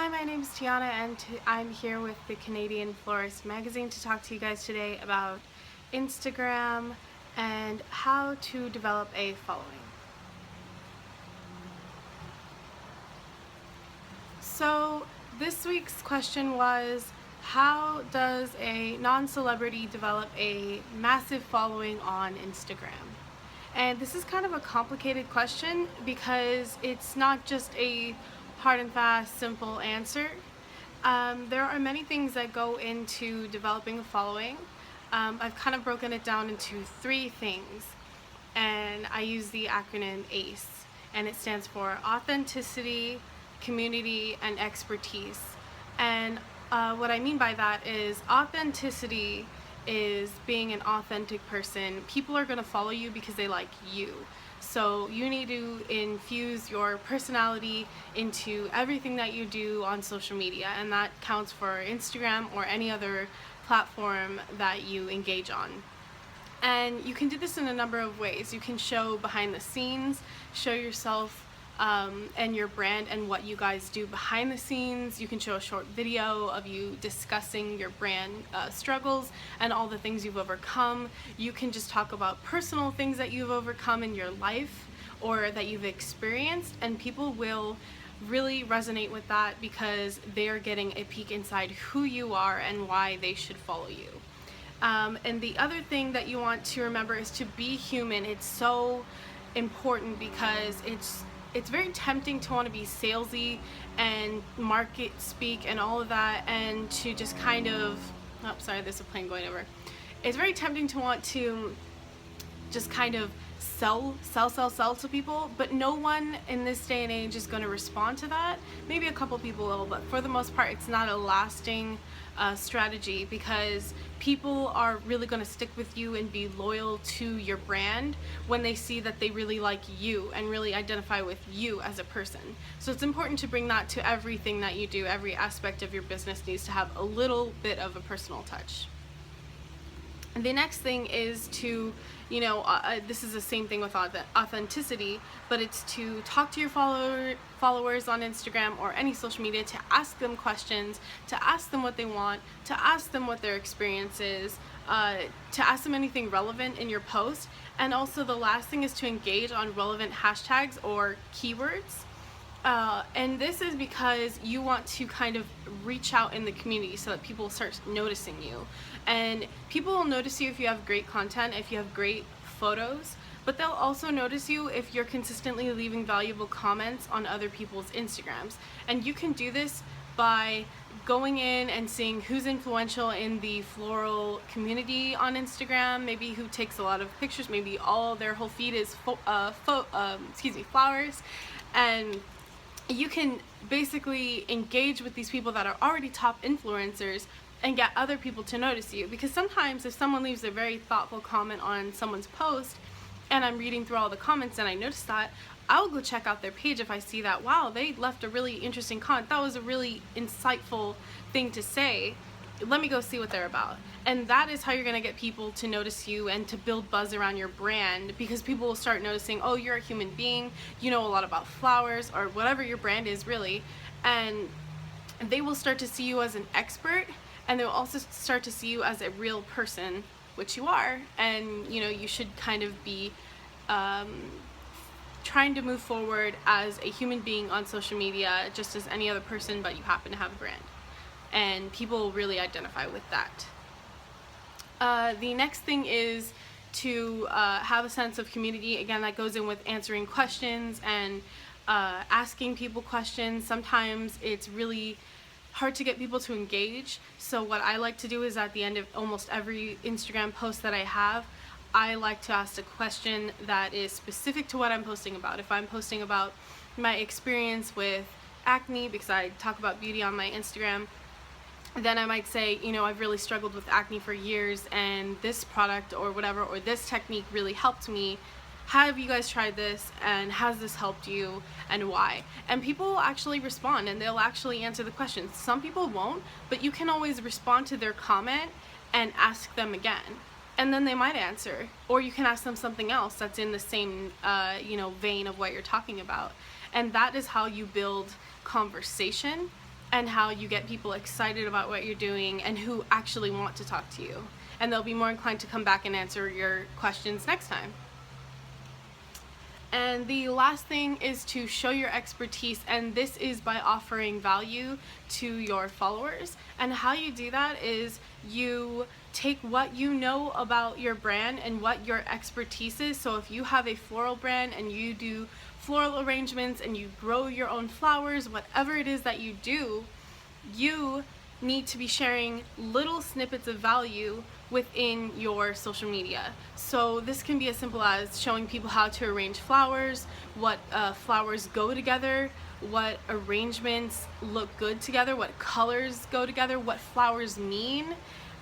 Hi, my name is Tianna and I'm here with the Canadian Florist magazine to talk to you guys today about Instagram and how to develop a following. So this week's question was, how does a non-celebrity develop a massive following on Instagram? And this is kind of a complicated question because it's not just a hard and fast, simple answer. There are many things that go into developing a following. I've kind of broken it down into three things, and I use the acronym ACE, and it stands for authenticity, community, and expertise. And what I mean by that is authenticity is being an authentic person. People are going to follow you because they like you. So you need to infuse your personality into everything that you do on social media, and that counts for Instagram or any other platform that you engage on. And you can do this in a number of ways. You can show behind the scenes, show yourself and your brand and what you guys do behind the scenes. You can show a short video of you discussing your brand struggles and all the things you've overcome. You can just talk about personal things that you've overcome in your life or that you've experienced, and people will really resonate with that because they're getting a peek inside who you are and why they should follow you. And the other thing that you want to remember is to be human. It's so important because it's very tempting to want to be salesy and market speak and all of that, and to just kind of, oh sorry, there's a plane going over. It's very tempting to want to just kind of sell to people, but no one in this day and age is going to respond to that. Maybe a couple people will, but for the most part it's not a lasting strategy, because people are really going to stick with you and be loyal to your brand when they see that they really like you and really identify with you as a person. So it's important to bring that to everything that you do. Every aspect of your business needs to have a little bit of a personal touch. And the next thing is to, this is the same thing with authenticity, but it's to talk to your followers on Instagram or any social media, to ask them questions, to ask them what they want, to ask them what their experience is, to ask them anything relevant in your post. And also the last thing is to engage on relevant hashtags or keywords. And this is because you want to kind of reach out in the community so that people start noticing you. And people will notice you if you have great content, if you have great photos, but they'll also notice you if you're consistently leaving valuable comments on other people's Instagrams. And you can do this by going in and seeing who's influential in the floral community on Instagram, maybe who takes a lot of pictures, maybe all their whole feed is flowers, and you can basically engage with these people that are already top influencers and get other people to notice you. Because sometimes if someone leaves a very thoughtful comment on someone's post and I'm reading through all the comments and I notice that, I'll go check out their page if I see that, wow, they left a really interesting comment, that was a really insightful thing to say, let me go see what they're about. And that is how you're gonna get people to notice you and to build buzz around your brand, because people will start noticing, oh, you're a human being, you know a lot about flowers or whatever your brand is really, and they will start to see you as an expert, and they'll also start to see you as a real person, which you are. And you should kind of be trying to move forward as a human being on social media just as any other person, but you happen to have a brand, and people will really identify with that. The next thing is to have a sense of community. Again, that goes in with answering questions and asking people questions. Sometimes it's really hard to get people to engage, so what I like to do is at the end of almost every Instagram post that I have, I like to ask a question that is specific to what I'm posting about. If I'm posting about my experience with acne, because I talk about beauty on my Instagram, then I might say, I've really struggled with acne for years, and this product or whatever, or this technique really helped me. Have you guys tried this, and has this helped you, and why? And people will actually respond, and they'll actually answer the questions. Some people won't, but you can always respond to their comment and ask them again, and then they might answer. Or you can ask them something else that's in the same vein of what you're talking about. And that is how you build conversation and how you get people excited about what you're doing and who actually want to talk to you. And they'll be more inclined to come back and answer your questions next time. And the last thing is to show your expertise, and this is by offering value to your followers. And how you do that is you take what you know about your brand and what your expertise is. So if you have a floral brand and you do floral arrangements and you grow your own flowers, whatever it is that you do, you need to be sharing little snippets of value within your social media. So this can be as simple as showing people how to arrange flowers, what flowers go together, what arrangements look good together, what colors go together, what flowers mean,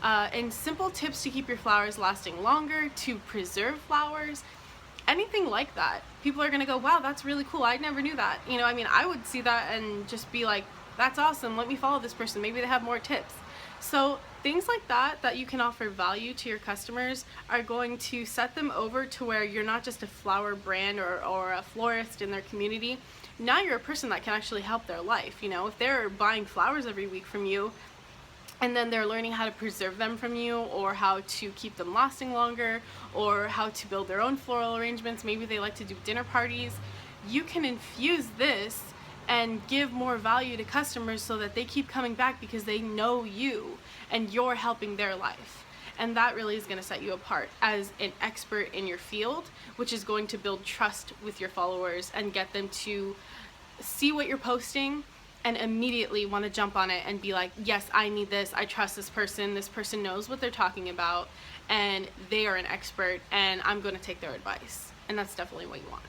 and simple tips to keep your flowers lasting longer, to preserve flowers, anything like that. People are gonna go, wow, that's really cool, I never knew that. You know, I mean, I would see that and just be like, that's awesome, let me follow this person, maybe they have more tips. So things like that you can offer value to your customers are going to set them over to where you're not just a flower brand or a florist in their community. Now you're a person that can actually help their life. You know, if they're buying flowers every week from you, and then they're learning how to preserve them from you, or how to keep them lasting longer, or how to build their own floral arrangements, maybe they like to do dinner parties, you can infuse this and give more value to customers so that they keep coming back because they know you and you're helping their life. And that really is going to set you apart as an expert in your field, which is going to build trust with your followers and get them to see what you're posting and immediately want to jump on it and be like, yes, I need this, I trust this person knows what they're talking about, and they are an expert, and I'm going to take their advice. And that's definitely what you want.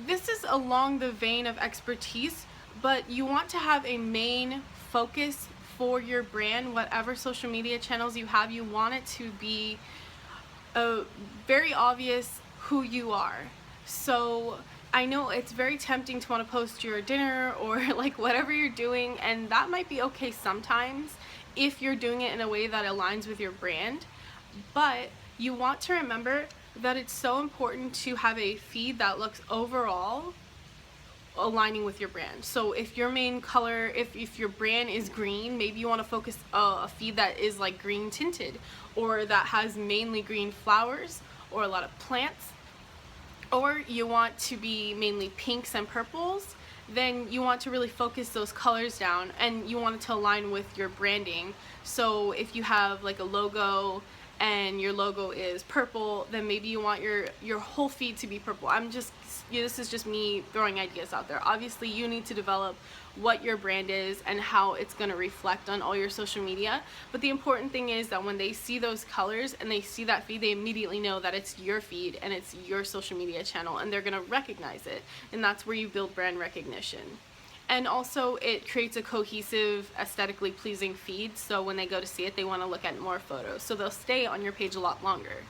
This is along the vein of expertise, but you want to have a main focus for your brand. Whatever social media channels you have, you want it to be very obvious who you are. So I know it's very tempting to want to post your dinner or like whatever you're doing, and that might be okay sometimes if you're doing it in a way that aligns with your brand, but you want to remember that it's so important to have a feed that looks overall aligning with your brand. So if your main color, if your brand is green, maybe you want to focus a feed that is like green tinted, or that has mainly green flowers or a lot of plants, or you want to be mainly pinks and purples, then you want to really focus those colors down and you want it to align with your branding. So if you have like a logo and your logo is purple, then maybe you want your whole feed to be purple. This is just me throwing ideas out there. Obviously you need to develop what your brand is and how it's going to reflect on all your social media, but the important thing is that when they see those colors and they see that feed, they immediately know that it's your feed and it's your social media channel, and they're going to recognize it, and that's where you build brand recognition. And also it creates a cohesive, aesthetically pleasing feed, so when they go to see it, they want to look at more photos, so they'll stay on your page a lot longer.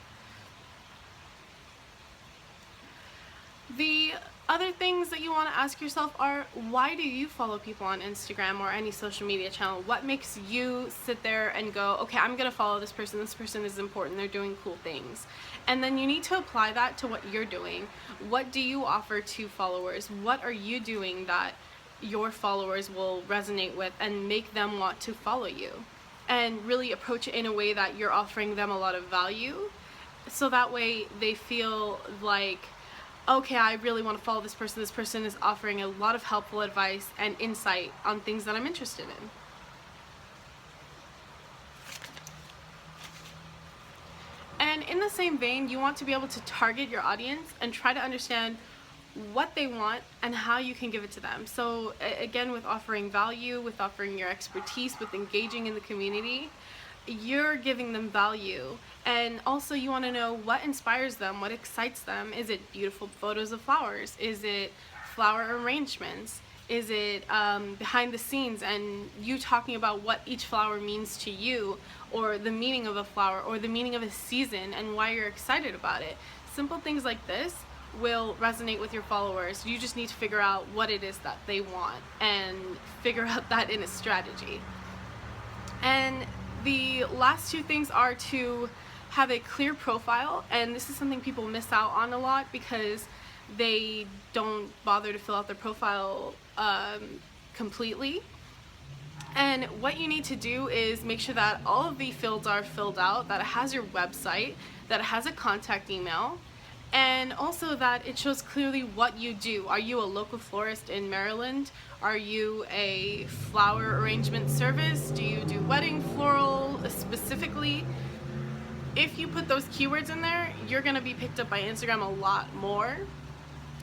The other things that you want to ask yourself are, why do you follow people on Instagram or any social media channel? What makes you sit there and go, okay, I'm going to follow this person is important, they're doing cool things. And then you need to apply that to what you're doing. What do you offer to followers? What are you doing that your followers will resonate with and make them want to follow you? And really approach it in a way that you're offering them a lot of value, so that way they feel like, okay, I really want to follow this person is offering a lot of helpful advice and insight on things that I'm interested in. And in the same vein, you want to be able to target your audience and try to understand what they want and how you can give it to them. So again, with offering value, with offering your expertise, with engaging in the community, you're giving them value. And also you want to know what inspires them, what excites them. Is it beautiful photos of flowers? Is it flower arrangements? Is it behind the scenes and you talking about what each flower means to you, or the meaning of a flower, or the meaning of a season and why you're excited about it? Simple things like this will resonate with your followers. You just need to figure out what it is that they want and figure out that in a strategy. And the last two things are to have a clear profile, and this is something people miss out on a lot because they don't bother to fill out their profile completely. And what you need to do is make sure that all of the fields are filled out, that it has your website, that it has a contact email, and also that it shows clearly what you do. Are you a local florist in Maryland? Are you a flower arrangement service? Do you do wedding floral specifically? If you put those keywords in there, you're going to be picked up by Instagram a lot more,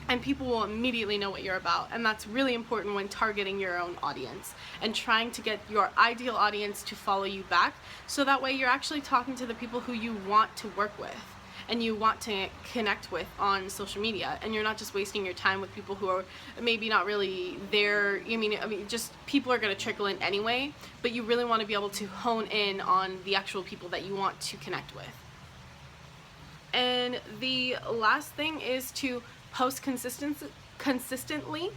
and people will immediately know what you're about. And that's really important when targeting your own audience and trying to get your ideal audience to follow you back, so that way you're actually talking to the people who you want to work with and you want to connect with on social media, and you're not just wasting your time with people who are maybe not really there. I mean just people are going to trickle in anyway, but you really want to be able to hone in on the actual people that you want to connect with. And the last thing is to post consistently,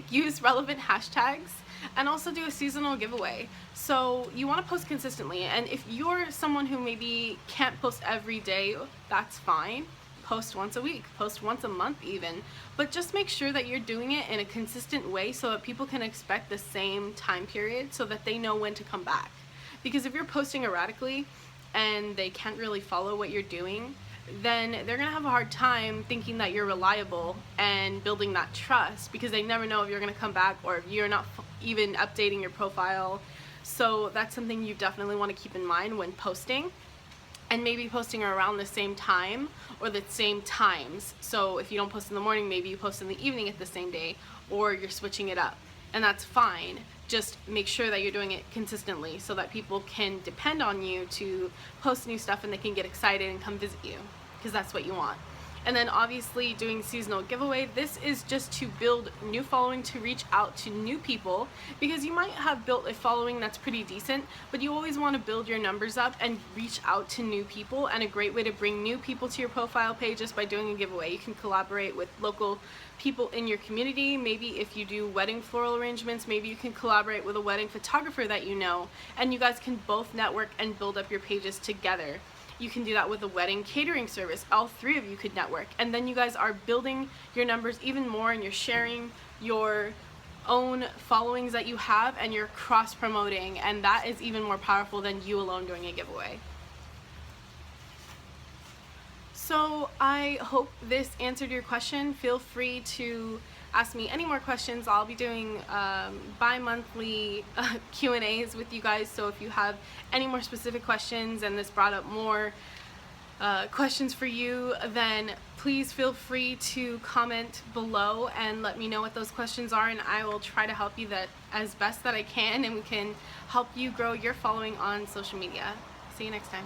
use relevant hashtags, and also do a seasonal giveaway. So you want to post consistently, and if you're someone who maybe can't post every day, that's fine. Post once a week, post once a month even, but just make sure that you're doing it in a consistent way so that people can expect the same time period, so that they know when to come back. Because if you're posting erratically and they can't really follow what you're doing, then they're gonna have a hard time thinking that you're reliable and building that trust, because they never know if you're gonna come back or if you're not even updating your profile. So that's something you definitely want to keep in mind when posting, and maybe posting around the same time or the same times. So if you don't post in the morning, maybe you post in the evening at the same day, or you're switching it up, and that's fine. Just make sure that you're doing it consistently so that people can depend on you to post new stuff and they can get excited and come visit you, because that's what you want. And then obviously doing seasonal giveaway, this is just to build new following, to reach out to new people, because you might have built a following that's pretty decent, but you always want to build your numbers up and reach out to new people. And a great way to bring new people to your profile page is by doing a giveaway. You can collaborate with local people in your community. Maybe if you do wedding floral arrangements, maybe you can collaborate with a wedding photographer that you know, and you guys can both network and build up your pages together. You can do that with a wedding catering service. All three of you could network, and then you guys are building your numbers even more, and you're sharing your own followings that you have, and you're cross-promoting, and that is even more powerful than you alone doing a giveaway. So I hope this answered your question. Feel free to ask me any more questions. I'll be doing bi-monthly Q&As with you guys, so if you have any more specific questions and this brought up more questions for you, then please feel free to comment below and let me know what those questions are, and I will try to help you that as best that I can, and we can help you grow your following on social media. See you next time.